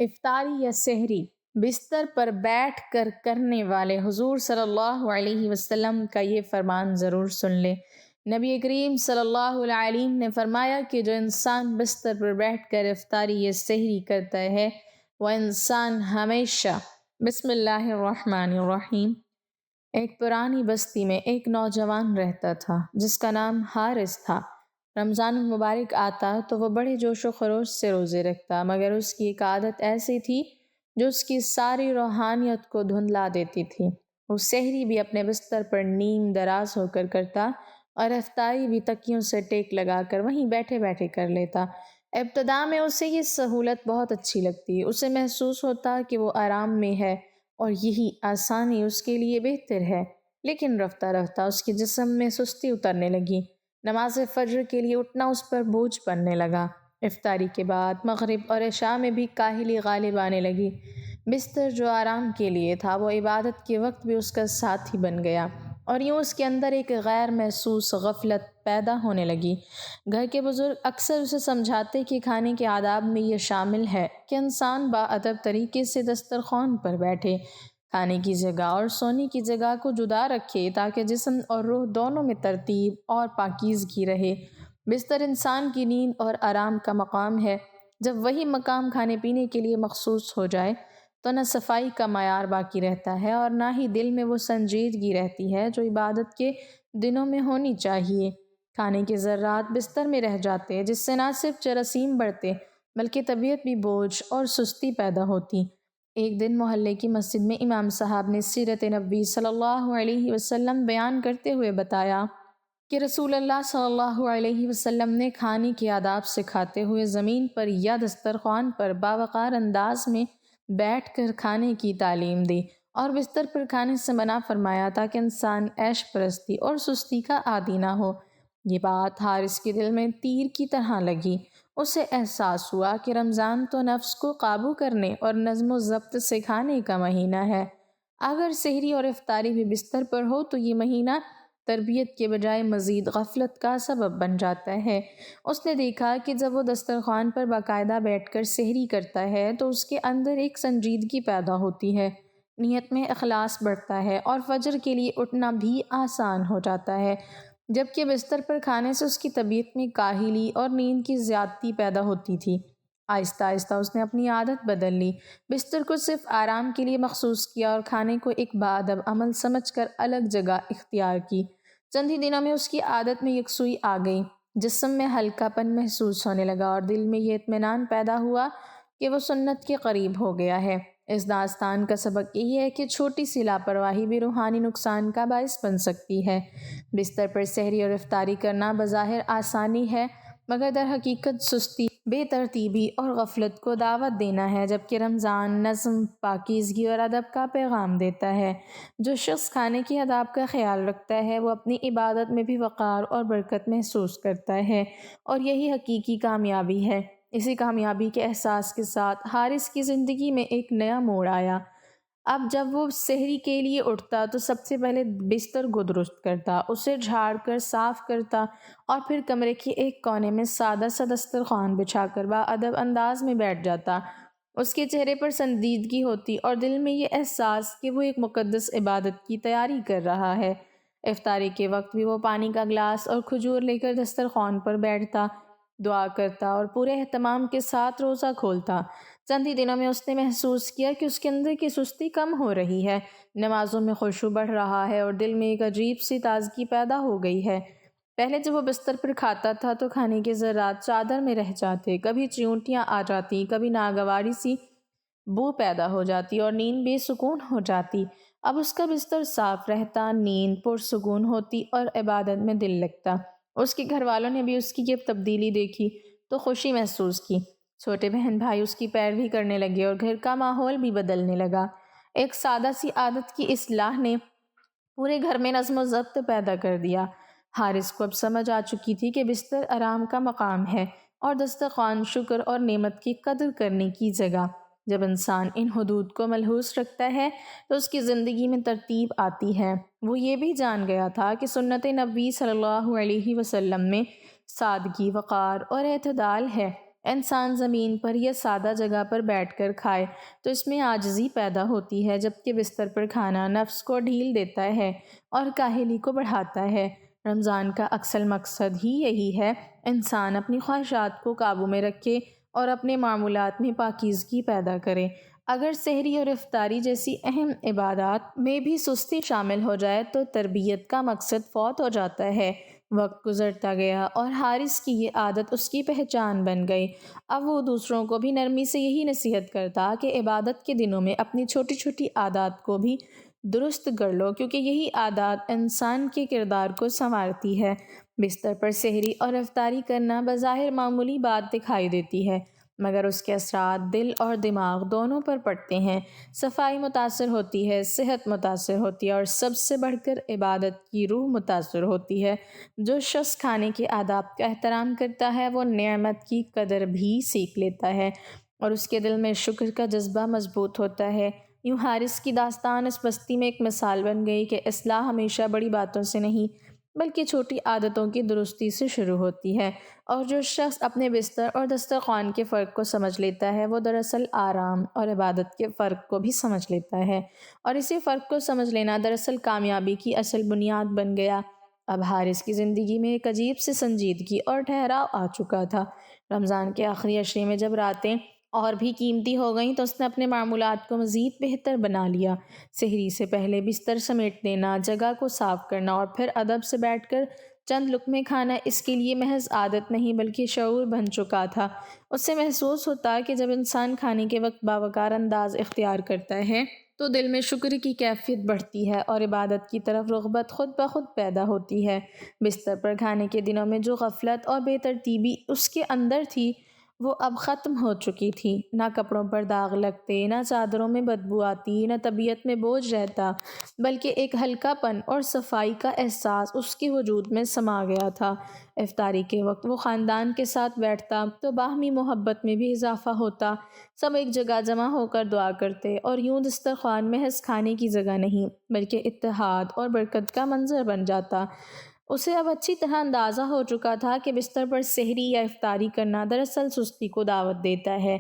افطاری یا سحری بستر پر بیٹھ کر کرنے والے حضور صلی اللہ علیہ وسلم کا یہ فرمان ضرور سن لیں۔ نبی کریم صلی اللہ علیہ وسلم نے فرمایا کہ جو انسان بستر پر بیٹھ کر افطاری یا سحری کرتا ہے وہ انسان ہمیشہ بسم اللہ الرحمن الرحیم۔ ایک پرانی بستی میں ایک نوجوان رہتا تھا جس کا نام حارث تھا۔ رمضان المبارک آتا تو وہ بڑے جوش و خروش سے روزے رکھتا، مگر اس کی ایک عادت ایسی تھی جو اس کی ساری روحانیت کو دھندلا دیتی تھی۔ وہ سحری بھی اپنے بستر پر نیم دراز ہو کر کرتا اور افطاری بھی تکیوں سے ٹیک لگا کر وہیں بیٹھے بیٹھے کر لیتا۔ ابتدا میں اسے یہ سہولت بہت اچھی لگتی، اسے محسوس ہوتا کہ وہ آرام میں ہے اور یہی آسانی اس کے لیے بہتر ہے، لیکن رفتہ رفتہ اس کے جسم میں سستی اترنے لگی۔ نماز فجر کے لیے اٹھنا اس پر بوجھ پڑنے لگا۔ افطاری کے بعد مغرب اور عشاء میں بھی کاہلی غالب آنے لگی۔ بستر جو آرام کے لیے تھا وہ عبادت کے وقت بھی اس کا ساتھی بن گیا، اور یوں اس کے اندر ایک غیر محسوس غفلت پیدا ہونے لگی۔ گھر کے بزرگ اکثر اسے سمجھاتے کہ کھانے کے آداب میں یہ شامل ہے کہ انسان باادب طریقے سے دسترخوان پر بیٹھے، کھانے کی جگہ اور سونے کی جگہ کو جدا رکھے تاکہ جسم اور روح دونوں میں ترتیب اور پاکیزگی رہے۔ بستر انسان کی نیند اور آرام کا مقام ہے۔ جب وہی مقام کھانے پینے کے لیے مخصوص ہو جائے تو نہ صفائی کا معیار باقی رہتا ہے اور نہ ہی دل میں وہ سنجیدگی رہتی ہے جو عبادت کے دنوں میں ہونی چاہیے۔ کھانے کے ذرات بستر میں رہ جاتے جس سے نہ صرف جراثیم بڑھتے بلکہ طبیعت بھی بوجھ اور سستی پیدا ہوتی۔ ایک دن محلے کی مسجد میں امام صاحب نے سیرت نبوی صلی اللہ علیہ وسلم بیان کرتے ہوئے بتایا کہ رسول اللہ صلی اللہ علیہ وسلم نے کھانے کے آداب سکھاتے ہوئے زمین پر یا دسترخوان پر باوقار انداز میں بیٹھ کر کھانے کی تعلیم دی اور بستر پر کھانے سے منع فرمایا تاکہ انسان عیش پرستی اور سستی کا عادی نہ ہو۔ یہ بات حارث کے دل میں تیر کی طرح لگی۔ اسے احساس ہوا کہ رمضان تو نفس کو قابو کرنے اور نظم و ضبط سکھانے کا مہینہ ہے۔ اگر سحری اور افطاری بھی بستر پر ہو تو یہ مہینہ تربیت کے بجائے مزید غفلت کا سبب بن جاتا ہے۔ اس نے دیکھا کہ جب وہ دسترخوان پر باقاعدہ بیٹھ کر سحری کرتا ہے تو اس کے اندر ایک سنجیدگی پیدا ہوتی ہے، نیت میں اخلاص بڑھتا ہے اور فجر کے لیے اٹھنا بھی آسان ہو جاتا ہے، جبکہ بستر پر کھانے سے اس کی طبیعت میں کاہلی اور نیند کی زیادتی پیدا ہوتی تھی۔ آہستہ آہستہ اس نے اپنی عادت بدل لی، بستر کو صرف آرام کے لیے مخصوص کیا اور کھانے کو ایک باادب عمل سمجھ کر الگ جگہ اختیار کی۔ چند ہی دنوں میں اس کی عادت میں یکسوئی آ گئی، جسم میں ہلکا پن محسوس ہونے لگا اور دل میں یہ اطمینان پیدا ہوا کہ وہ سنت کے قریب ہو گیا ہے۔ اس داستان کا سبق یہی ہے کہ چھوٹی سی لاپرواہی بھی روحانی نقصان کا باعث بن سکتی ہے۔ بستر پر سحری اور افطاری کرنا بظاہر آسانی ہے، مگر در حقیقت سستی، بے ترتیبی اور غفلت کو دعوت دینا ہے، جبکہ رمضان نظم، پاکیزگی اور ادب کا پیغام دیتا ہے۔ جو شخص کھانے کے آداب کا خیال رکھتا ہے وہ اپنی عبادت میں بھی وقار اور برکت محسوس کرتا ہے، اور یہی حقیقی کامیابی ہے۔ اسی کامیابی کے احساس کے ساتھ حارث کی زندگی میں ایک نیا موڑ آیا۔ اب جب وہ سحری کے لیے اٹھتا تو سب سے پہلے بستر کو درست کرتا، اسے جھاڑ کر صاف کرتا اور پھر کمرے کے ایک کونے میں سادہ سا دسترخوان بچھا کر باادب انداز میں بیٹھ جاتا۔ اس کے چہرے پر سنجیدگی ہوتی اور دل میں یہ احساس کہ وہ ایک مقدس عبادت کی تیاری کر رہا ہے۔ افطاری کے وقت بھی وہ پانی کا گلاس اور کھجور لے کر دسترخوان پر بیٹھتا، دعا کرتا اور پورے اہتمام کے ساتھ روزہ کھولتا۔ چند ہی دنوں میں اس نے محسوس کیا کہ اس کے اندر کی سستی کم ہو رہی ہے، نمازوں میں خشوع بڑھ رہا ہے اور دل میں ایک عجیب سی تازگی پیدا ہو گئی ہے۔ پہلے جب وہ بستر پر کھاتا تھا تو کھانے کے ذرات چادر میں رہ جاتے، کبھی چیونٹیاں آ جاتی، کبھی ناگواری سی بو پیدا ہو جاتی اور نیند بے سکون ہو جاتی۔ اب اس کا بستر صاف رہتا، نیند پرسکون ہوتی اور عبادت میں دل لگتا۔ اس کے گھر والوں نے بھی اس کی یہ تبدیلی دیکھی تو خوشی محسوس کی۔ چھوٹے بہن بھائی اس کی پیروی کرنے لگے اور گھر کا ماحول بھی بدلنے لگا۔ ایک سادہ سی عادت کی اصلاح نے پورے گھر میں نظم و ضبط پیدا کر دیا۔ حارث کو اب سمجھ آ چکی تھی کہ بستر آرام کا مقام ہے اور دسترخوان شکر اور نعمت کی قدر کرنے کی جگہ۔ جب انسان ان حدود کو ملحوظ رکھتا ہے تو اس کی زندگی میں ترتیب آتی ہے۔ وہ یہ بھی جان گیا تھا کہ سنت نبوی صلی اللہ علیہ وسلم میں سادگی، وقار اور اعتدال ہے۔ انسان زمین پر یا سادہ جگہ پر بیٹھ کر کھائے تو اس میں عاجزی پیدا ہوتی ہے، جبکہ بستر پر کھانا نفس کو ڈھیل دیتا ہے اور کاہلی کو بڑھاتا ہے۔ رمضان کا اصل مقصد ہی یہی ہے، انسان اپنی خواہشات کو قابو میں رکھے اور اپنے معمولات میں پاکیزگی پیدا کرے۔ اگر سحری اور افطاری جیسی اہم عبادات میں بھی سستی شامل ہو جائے تو تربیت کا مقصد فوت ہو جاتا ہے۔ وقت گزرتا گیا اور حارث کی یہ عادت اس کی پہچان بن گئی۔ اب وہ دوسروں کو بھی نرمی سے یہی نصیحت کرتا کہ عبادت کے دنوں میں اپنی چھوٹی چھوٹی عادات کو بھی درست کر لو، کیونکہ یہی عادات انسان کے کردار کو سنوارتی ہے۔ بستر پر سحری اور افطاری کرنا بظاہر معمولی بات دکھائی دیتی ہے، مگر اس کے اثرات دل اور دماغ دونوں پر پڑتے ہیں۔ صفائی متاثر ہوتی ہے، صحت متاثر ہوتی ہے اور سب سے بڑھ کر عبادت کی روح متاثر ہوتی ہے۔ جو شخص کھانے کے آداب کا احترام کرتا ہے وہ نعمت کی قدر بھی سیکھ لیتا ہے اور اس کے دل میں شکر کا جذبہ مضبوط ہوتا ہے۔ یوں حارث کی داستان اس بستی میں ایک مثال بن گئی کہ اصلاح ہمیشہ بڑی باتوں سے نہیں بلکہ چھوٹی عادتوں کی درستی سے شروع ہوتی ہے، اور جو شخص اپنے بستر اور دسترخوان کے فرق کو سمجھ لیتا ہے وہ دراصل آرام اور عبادت کے فرق کو بھی سمجھ لیتا ہے، اور اسی فرق کو سمجھ لینا دراصل کامیابی کی اصل بنیاد بن گیا۔ اب حارث کی زندگی میں ایک عجیب سی سنجیدگی اور ٹھہراؤ آ چکا تھا۔ رمضان کے آخری عشرے میں جب راتیں اور بھی قیمتی ہو گئیں تو اس نے اپنے معمولات کو مزید بہتر بنا لیا۔ سحری سے پہلے بستر سمیٹ دینا، جگہ کو صاف کرنا اور پھر ادب سے بیٹھ کر چند لقمے کھانا اس کے لیے محض عادت نہیں بلکہ شعور بن چکا تھا۔ اس سے محسوس ہوتا کہ جب انسان کھانے کے وقت باوقار انداز اختیار کرتا ہے تو دل میں شکر کی کیفیت بڑھتی ہے اور عبادت کی طرف رغبت خود بخود پیدا ہوتی ہے۔ بستر پر کھانے کے دنوں میں جو غفلت اور بے ترتیبی اس کے اندر تھی وہ اب ختم ہو چکی تھی۔ نہ کپڑوں پر داغ لگتے، نہ چادروں میں بدبو آتی، نہ طبیعت میں بوجھ رہتا، بلکہ ایک ہلکا پن اور صفائی کا احساس اس کے وجود میں سما گیا تھا۔ افطاری کے وقت وہ خاندان کے ساتھ بیٹھتا تو باہمی محبت میں بھی اضافہ ہوتا، سب ایک جگہ جمع ہو کر دعا کرتے اور یوں دسترخوان محض کھانے کی جگہ نہیں بلکہ اتحاد اور برکت کا منظر بن جاتا۔ اسے اب اچھی طرح اندازہ ہو چکا تھا کہ بستر پر سحری یا افطاری کرنا دراصل سستی کو دعوت دیتا ہے۔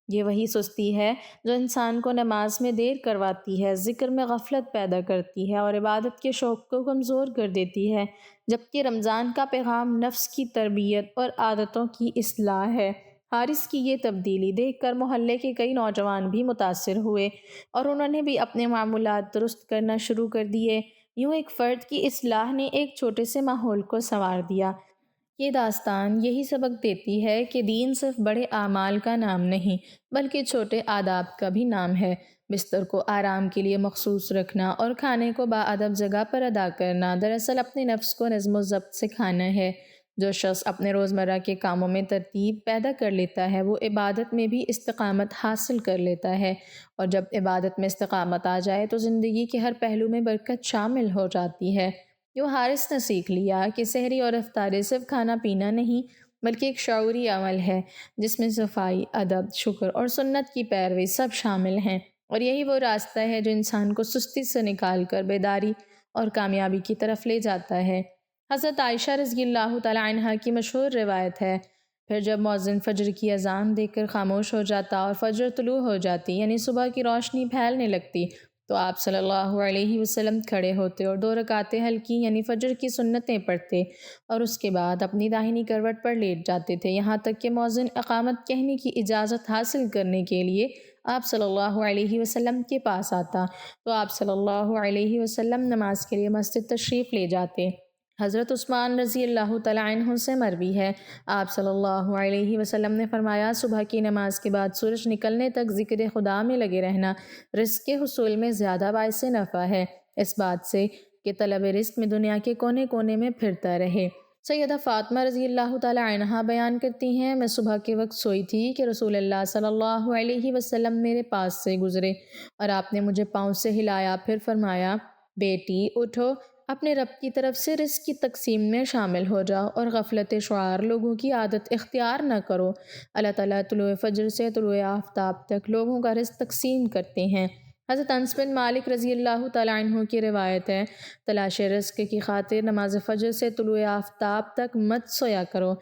یہ وہی سستی ہے جو انسان کو نماز میں دیر کرواتی ہے، ذکر میں غفلت پیدا کرتی ہے اور عبادت کے شوق کو کمزور کر دیتی ہے، جبکہ رمضان کا پیغام نفس کی تربیت اور عادتوں کی اصلاح ہے۔ حارث کی یہ تبدیلی دیکھ کر محلے کے کئی نوجوان بھی متاثر ہوئے اور انہوں نے بھی اپنے معمولات درست کرنا شروع کر دیے۔ یوں ایک فرد کی اصلاح نے ایک چھوٹے سے ماحول کو سنوار دیا۔ یہ داستان یہی سبق دیتی ہے کہ دین صرف بڑے اعمال کا نام نہیں بلکہ چھوٹے آداب کا بھی نام ہے۔ بستر کو آرام کے لیے مخصوص رکھنا اور کھانے کو باادب جگہ پر ادا کرنا دراصل اپنے نفس کو نظم و ضبط سکھانا ہے۔ جو شخص اپنے روزمرہ کے کاموں میں ترتیب پیدا کر لیتا ہے وہ عبادت میں بھی استقامت حاصل کر لیتا ہے، اور جب عبادت میں استقامت آ جائے تو زندگی کے ہر پہلو میں برکت شامل ہو جاتی ہے۔ یوں حارث نے سیکھ لیا کہ سحری اور افطاری صرف کھانا پینا نہیں بلکہ ایک شعوری عمل ہے جس میں صفائی، ادب، شکر اور سنت کی پیروی سب شامل ہیں، اور یہی وہ راستہ ہے جو انسان کو سستی سے نکال کر بیداری اور کامیابی کی طرف لے جاتا ہے۔ حضرت عائشہ رضی اللہ تعالی عنہا کی مشہور روایت ہے، پھر جب مؤذن فجر کی اذان دے کر خاموش ہو جاتا اور فجر طلوع ہو جاتی یعنی صبح کی روشنی پھیلنے لگتی تو آپ صلی اللہ علیہ وسلم کھڑے ہوتے اور 2 رکعتیں ہلکی یعنی فجر کی سنتیں پڑھتے اور اس کے بعد اپنی داہنی کروٹ پر لیٹ جاتے تھے، یہاں تک کہ مؤذن اقامت کہنے کی اجازت حاصل کرنے کے لیے آپ صلی اللہ علیہ وسلم کے پاس آتا تو آپ صلی اللہ علیہ وسلم نماز کے لیے مسجد تشریف لے جاتے۔ حضرت عثمان رضی اللہ تعالیٰ عنہ سے مروی ہے، آپ صلی اللہ علیہ وسلم نے فرمایا، صبح کی نماز کے بعد سورج نکلنے تک ذکر خدا میں لگے رہنا رزق کے حصول میں زیادہ باعث نفع ہے، اس بات سے کہ طلب رزق میں دنیا کے کونے کونے میں پھرتا رہے۔ سیدہ فاطمہ رضی اللہ تعالیٰ عنہا بیان کرتی ہیں، میں صبح کے وقت سوئی تھی کہ رسول اللہ صلی اللہ علیہ وسلم میرے پاس سے گزرے اور آپ نے مجھے پاؤں سے ہلایا، پھر فرمایا، بیٹی اٹھو، اپنے رب کی طرف سے رزق کی تقسیم میں شامل ہو جاؤ اور غفلت شعار لوگوں کی عادت اختیار نہ کرو۔ اللہ تعالیٰ طلوع فجر سے طلوع آفتاب تک لوگوں کا رزق تقسیم کرتے ہیں۔ حضرت انس بن مالک رضی اللہ تعالیٰ عنہ کی روایت ہے، تلاش رزق کی خاطر نماز فجر سے طلوع آفتاب تک مت سویا کرو۔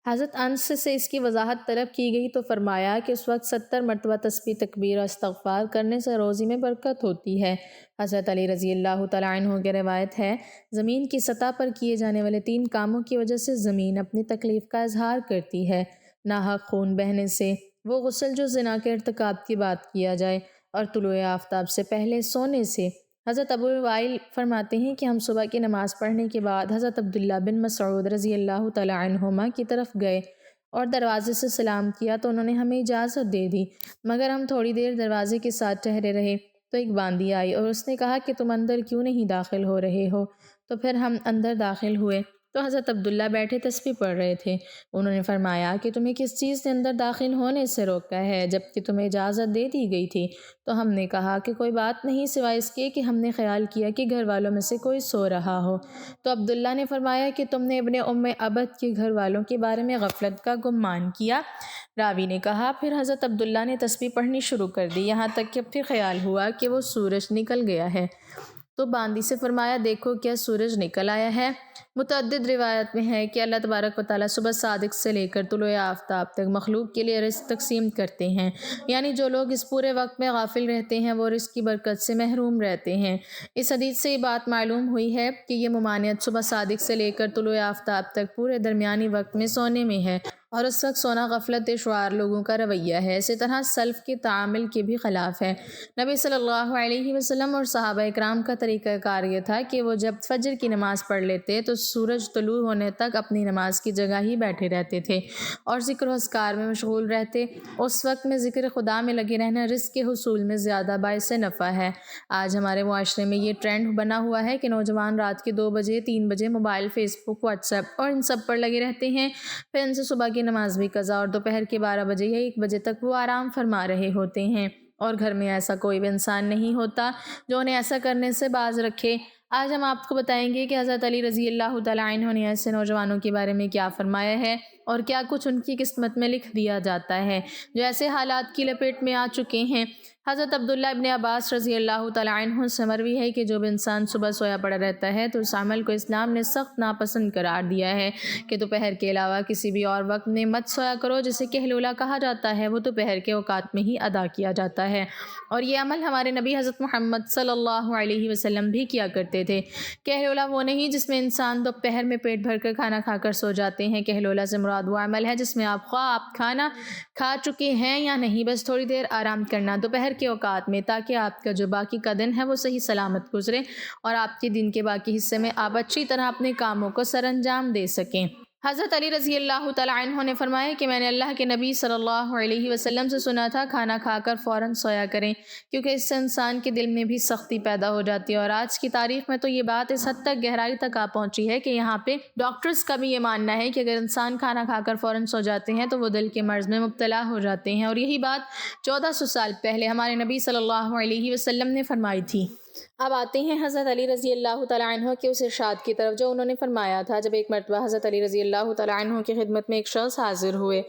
حضرت انس سے اس کی وضاحت طلب کی گئی تو فرمایا کہ اس وقت 70 مرتبہ تسبیح تکبیر اور استغفار کرنے سے روزی میں برکت ہوتی ہے۔ حضرت علی رضی اللہ تعالیٰ عنہ کی روایت ہے، زمین کی سطح پر کیے جانے والے 3 کاموں کی وجہ سے زمین اپنی تکلیف کا اظہار کرتی ہے: ناحق خون بہنے سے، وہ غسل جو زنا کے ارتکاب کی بات کیا جائے، اور طلوع آفتاب سے پہلے سونے سے۔ حضرت ابو وائل فرماتے ہیں کہ ہم صبح کی نماز پڑھنے کے بعد حضرت عبداللہ بن مسعود رضی اللہ تعالیٰ عنہما کی طرف گئے اور دروازے سے سلام کیا تو انہوں نے ہمیں اجازت دے دی، مگر ہم تھوڑی دیر دروازے کے ساتھ ٹھہرے رہے تو ایک باندی آئی اور اس نے کہا کہ تم اندر کیوں نہیں داخل ہو رہے ہو؟ تو پھر ہم اندر داخل ہوئے تو حضرت عبداللہ بیٹھے تسبیح پڑھ رہے تھے۔ انہوں نے فرمایا کہ تمہیں کس چیز نے اندر داخل ہونے سے روکا ہے جبکہ تمہیں اجازت دے دی گئی تھی؟ تو ہم نے کہا کہ کوئی بات نہیں سوائے اس کے کہ ہم نے خیال کیا کہ گھر والوں میں سے کوئی سو رہا ہو۔ تو عبداللہ نے فرمایا کہ تم نے ابن ام عبد کے گھر والوں کے بارے میں غفلت کا گمان کیا۔ راوی نے کہا پھر حضرت عبداللہ نے تسبیح پڑھنی شروع کر دی یہاں تک کہ پھر خیال ہوا کہ وہ سورج نکل گیا ہے، تو باندی سے فرمایا دیکھو کیا سورج نکل آیا ہے؟ متعدد روایت میں ہے کہ اللہ تبارک و تعالیٰ صبح صادق سے لے کر طلوع آفتاب تک مخلوق کے لیے رزق تقسیم کرتے ہیں، یعنی جو لوگ اس پورے وقت میں غافل رہتے ہیں وہ رزق کی برکت سے محروم رہتے ہیں۔ اس حدیث سے یہ بات معلوم ہوئی ہے کہ یہ ممانعت صبح صادق سے لے کر طلوع آفتاب تک پورے درمیانی وقت میں سونے میں ہے، اور اس وقت سونا غفلت شعار لوگوں کا رویہ ہے۔ اسی طرح سلف کے تعامل کے بھی خلاف ہے۔ نبی صلی اللہ علیہ وسلم اور صحابہ اکرام کا طریقہ کار یہ تھا کہ وہ جب فجر کی نماز پڑھ لیتے تو سورج طلوع ہونے تک اپنی نماز کی جگہ ہی بیٹھے رہتے تھے اور ذکر و اذکار میں مشغول رہتے۔ اس وقت میں ذکر خدا میں لگے رہنا رزق کے حصول میں زیادہ باعث نفع ہے۔ آج ہمارے معاشرے میں یہ ٹرینڈ بنا ہوا ہے کہ نوجوان رات کے 2 بجے 3 بجے موبائل، فیس بک، واٹس ایپ اور ان سب پر لگے رہتے ہیں، پھر ان سے صبح کی نماز بھی قضا اور دوپہر کے 12 بجے یا 1 بجے تک وہ آرام فرما رہے ہوتے ہیں، اور گھر میں ایسا کوئی بھی انسان نہیں ہوتا جو انہیں ایسا کرنے سے باز رکھے۔ آج ہم آپ کو بتائیں گے کہ حضرت علی رضی اللہ تعالیٰ عنہ نے ایسے نوجوانوں کے بارے میں کیا فرمایا ہے اور کیا کچھ ان کی قسمت میں لکھ دیا جاتا ہے جو ایسے حالات کی لپیٹ میں آ چکے ہیں۔ حضرت عبداللہ ابن عباس رضی اللہ تعالیٰ عنہ سے مروی ہے کہ جو بھی انسان صبح سویا پڑا رہتا ہے تو اس عمل کو اسلام نے سخت ناپسند قرار دیا ہے کہ دوپہر کے علاوہ کسی بھی اور وقت میں مت سویا کرو، جسے کہلولہ کہا جاتا ہے، وہ دوپہر کے اوقات میں ہی ادا کیا جاتا ہے، اور یہ عمل ہمارے نبی حضرت محمد صلی اللہ علیہ وسلم بھی کیا کرتے تھے۔ کہلولہ وہ نہیں جس میں انسان دوپہر میں پیٹ بھر کر کھانا کھا کر سو جاتے ہیں۔ کہلولہ سے مراد وہ عمل ہے جس میں آپ کھانا کھا چکے ہیں یا نہیں، بس تھوڑی دیر آرام کرنا دوپہر کے اوقات میں، تاکہ آپ کا جو باقی کا دن ہے وہ صحیح سلامت گزرے اور آپ کے دن کے باقی حصے میں آپ اچھی طرح اپنے کاموں کو سر انجام دے سکیں۔ حضرت علی رضی اللہ تعالیٰ عنہ نے فرمایا کہ میں نے اللہ کے نبی صلی اللہ علیہ وسلم سے سنا تھا کھانا کھا کر فوراً سویا کریں، کیونکہ اس سے انسان کے دل میں بھی سختی پیدا ہو جاتی ہے، اور آج کی تاریخ میں تو یہ بات اس حد تک گہرائی تک آ پہنچی ہے کہ یہاں پہ ڈاکٹرز کا بھی یہ ماننا ہے کہ اگر انسان کھانا کھا کر فوراً سو جاتے ہیں تو وہ دل کے مرض میں مبتلا ہو جاتے ہیں، اور یہی بات 1400 سال پہلے ہمارے نبی صلی اللہ علیہ وسلم نے فرمائی تھی۔ اب آتے ہیں حضرت علی رضی اللہ تعالیٰ عنہ کے اس ارشاد کی طرف جو انہوں نے فرمایا تھا جب ایک مرتبہ حضرت علی رضی اللہ تعالیٰ عنہ کی خدمت میں ایک شخص حاضر ہوئے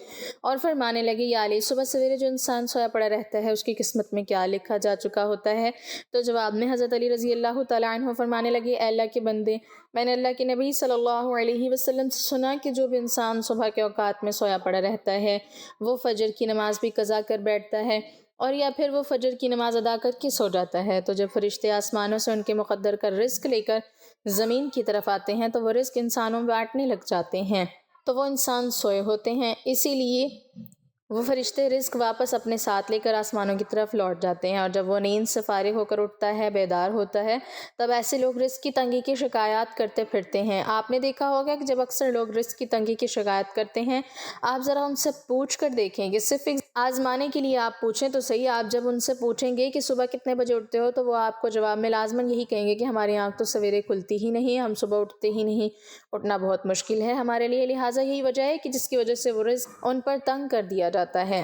اور فرمانے لگے، یا علی، صبح سویرے جو انسان سویا پڑا رہتا ہے اس کی قسمت میں کیا لکھا جا چکا ہوتا ہے؟ تو جواب میں حضرت علی رضی اللہ تعالیٰ عنہ فرمانے لگے، اے اللہ کے بندے، میں نے اللہ کے نبی صلی اللہ علیہ وسلم سے سنا کہ جو بھی انسان صبح کے اوقات میں سویا پڑا رہتا ہے وہ فجر کی نماز بھی قضا کر بیٹھتا ہے، اور یا پھر وہ فجر کی نماز ادا کر کے سو جاتا ہے، تو جب فرشتے آسمانوں سے ان کے مقدر کا رزق لے کر زمین کی طرف آتے ہیں تو وہ رزق انسانوں میں بانٹنے لگ جاتے ہیں، تو وہ انسان سوئے ہوتے ہیں، اسی لیے وہ فرشتے رزق واپس اپنے ساتھ لے کر آسمانوں کی طرف لوٹ جاتے ہیں، اور جب وہ نیند سے فارغ ہو کر اٹھتا ہے، بیدار ہوتا ہے، تب ایسے لوگ رزق کی تنگی کی شکایات کرتے پھرتے ہیں۔ آپ نے دیکھا ہوگا کہ جب اکثر لوگ رزق کی تنگی کی شکایت کرتے ہیں، آپ ذرا ان سے پوچھ کر دیکھیں گے، صرف آزمانے کے لیے آپ پوچھیں تو صحیح، آپ جب ان سے پوچھیں گے کہ صبح کتنے بجے اٹھتے ہو تو وہ آپ کو جواب میں لازماً یہی کہیں گے کہ ہماری آنکھ تو سویرے کھلتی ہی نہیں، ہم صبح اٹھتے ہی نہیں، اٹھنا بہت مشکل ہے ہمارے لیے، لہٰذا یہی وجہ ہے کہ جس کی وجہ سے وہ رزق ان پر تنگ کر دیا جاتا ہے۔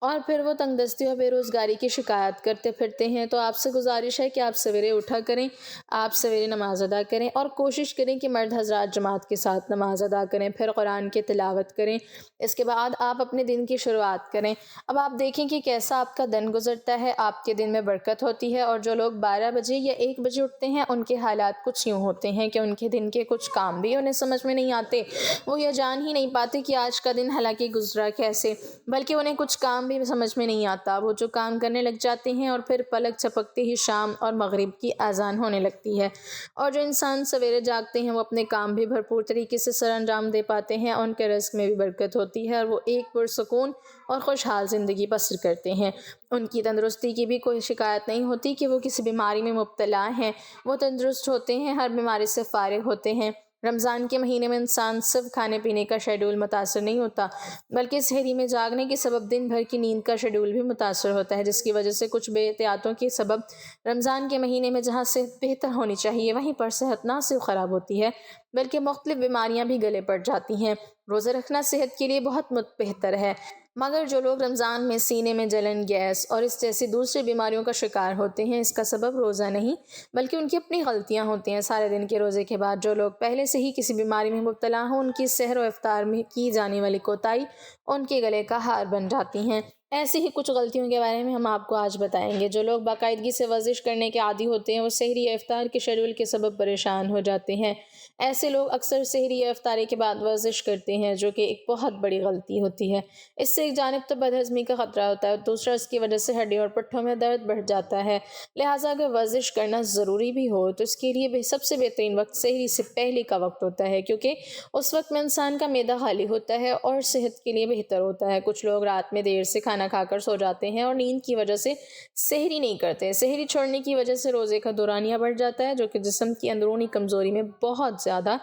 اور پھر وہ تنگ دستی اور بے روزگاری کی شکایت کرتے پھرتے ہیں۔ تو آپ سے گزارش ہے کہ آپ سویرے اٹھا کریں، آپ سویرے نماز ادا کریں اور کوشش کریں کہ مرد حضرات جماعت کے ساتھ نماز ادا کریں، پھر قرآن کی تلاوت کریں، اس کے بعد آپ اپنے دن کی شروعات کریں۔ اب آپ دیکھیں کہ کیسا آپ کا دن گزرتا ہے، آپ کے دن میں برکت ہوتی ہے۔ اور جو لوگ 12 بجے یا 1 بجے اٹھتے ہیں ان کے حالات کچھ یوں ہوتے ہیں کہ ان کے دن کے کچھ کام بھی انہیں سمجھ میں نہیں آتے، وہ یہ جان ہی نہیں پاتے کہ آج کا دن حالانکہ گزرا کیسے، بلکہ انہیں کچھ کام بھی سمجھ میں نہیں آتا، وہ جو کام کرنے لگ جاتے ہیں اور پھر پلک جھپکتے ہی شام اور مغرب کی اذان ہونے لگتی ہے۔ اور جو انسان سویرے جاگتے ہیں وہ اپنے کام بھی بھرپور طریقے سے سر انجام دے پاتے ہیں، ان کے رزق میں بھی برکت ہوتی ہے اور وہ ایک پرسکون اور خوشحال زندگی بسر کرتے ہیں۔ ان کی تندرستی کی بھی کوئی شکایت نہیں ہوتی کہ وہ کسی بیماری میں مبتلا ہیں، وہ تندرست ہوتے ہیں، ہر بیماری سے فارغ ہوتے ہیں۔ رمضان کے مہینے میں انسان صرف کھانے پینے کا شیڈول متاثر نہیں ہوتا، بلکہ سحری میں جاگنے کے سبب دن بھر کی نیند کا شیڈول بھی متاثر ہوتا ہے، جس کی وجہ سے کچھ بے احتیاطوں کے سبب رمضان کے مہینے میں جہاں صحت بہتر ہونی چاہیے وہیں پر صحت نہ صرف خراب ہوتی ہے بلکہ مختلف بیماریاں بھی گلے پڑ جاتی ہیں۔ روزہ رکھنا صحت کے لیے بہت بہتر ہے، مگر جو لوگ رمضان میں سینے میں جلن، گیس اور اس جیسی دوسری بیماریوں کا شکار ہوتے ہیں، اس کا سبب روزہ نہیں بلکہ ان کی اپنی غلطیاں ہوتی ہیں۔ سارے دن کے روزے کے بعد جو لوگ پہلے سے ہی کسی بیماری میں مبتلا ہوں، ان کی سحر و افطار میں کی جانے والی کوتاہی ان کے گلے کا ہار بن جاتی ہیں۔ ایسی ہی کچھ غلطیوں کے بارے میں ہم آپ کو آج بتائیں گے۔ جو لوگ باقاعدگی سے ورزش کرنے کے عادی ہوتے ہیں وہ سحری یا افطار کے شیڈول کے سبب پریشان ہو جاتے ہیں۔ ایسے لوگ اکثر سحری یا افطاری کے بعد ورزش کرتے ہیں، جو کہ ایک بہت بڑی غلطی ہوتی ہے۔ اس سے ایک جانب تو بدہضمی کا خطرہ ہوتا ہے اور دوسرا اس کی وجہ سے ہڈیوں اور پٹھوں میں درد بڑھ جاتا ہے۔ لہٰذا اگر ورزش کرنا ضروری بھی ہو تو اس کے لیے سب سے بہترین وقت سحری سے پہلے کا وقت ہوتا ہے، کیونکہ اس وقت میں انسان کا معدہ خالی ہوتا ہے اور صحت کے لیے بہتر ہوتا ہے۔ کچھ لوگ رات میں دیر سے کھانا کھا کر سو جاتے ہیں اور نیند کی وجہ سے سحری نہیں کرتے۔ سحری چھوڑنے کی وجہ سے روزے کا دورانیہ بڑھ جاتا ہے، جو کہ جسم کی اندرونی کمزوری میں بہت زیادہ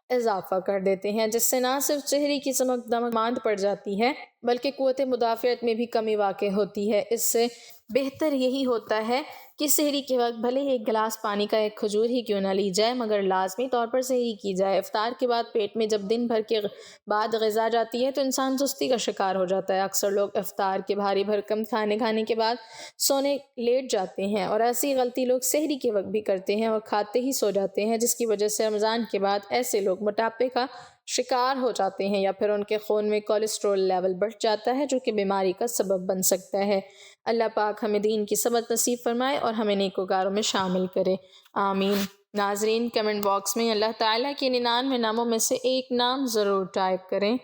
اضافہ کر دیتے ہیں، جس سے نہ صرف چہرے کی چمک دمک ماند پڑ جاتی ہے بلکہ قوت مدافعت میں بھی کمی واقع ہوتی ہے۔ اس سے بہتر یہی ہوتا ہے کہ سحری کے وقت بھلے ہی ایک گلاس پانی کا ایک کھجور ہی کیوں نہ لی جائے، مگر لازمی طور پر سحری کی جائے۔ افطار کے بعد پیٹ میں جب دن بھر کے بعد غذا جاتی ہے تو انسان سستی کا شکار ہو جاتا ہے۔ اکثر لوگ افطار کے بھاری بھرکم کھانے کے بعد سونے لیٹ جاتے ہیں، اور ایسی غلطی لوگ سحری کے وقت بھی کرتے ہیں اور کھاتے ہی سو جاتے ہیں، جس کی وجہ سے رمضان کے بعد ایسے لوگ موٹاپے کا شکار ہو جاتے ہیں یا پھر ان کے خون میں کولیسٹرول لیول بڑھ جاتا ہے، جو کہ بیماری کا سبب بن سکتا ہے۔ اللہ پاک ہمیں دین کی سمجھ نصیب فرمائے اور ہمیں نیکوکاروں میں شامل کرے، آمین۔ ناظرین، کمنٹ باکس میں اللہ تعالیٰ کے 99 ناموں میں سے ایک نام ضرور ٹائپ کریں۔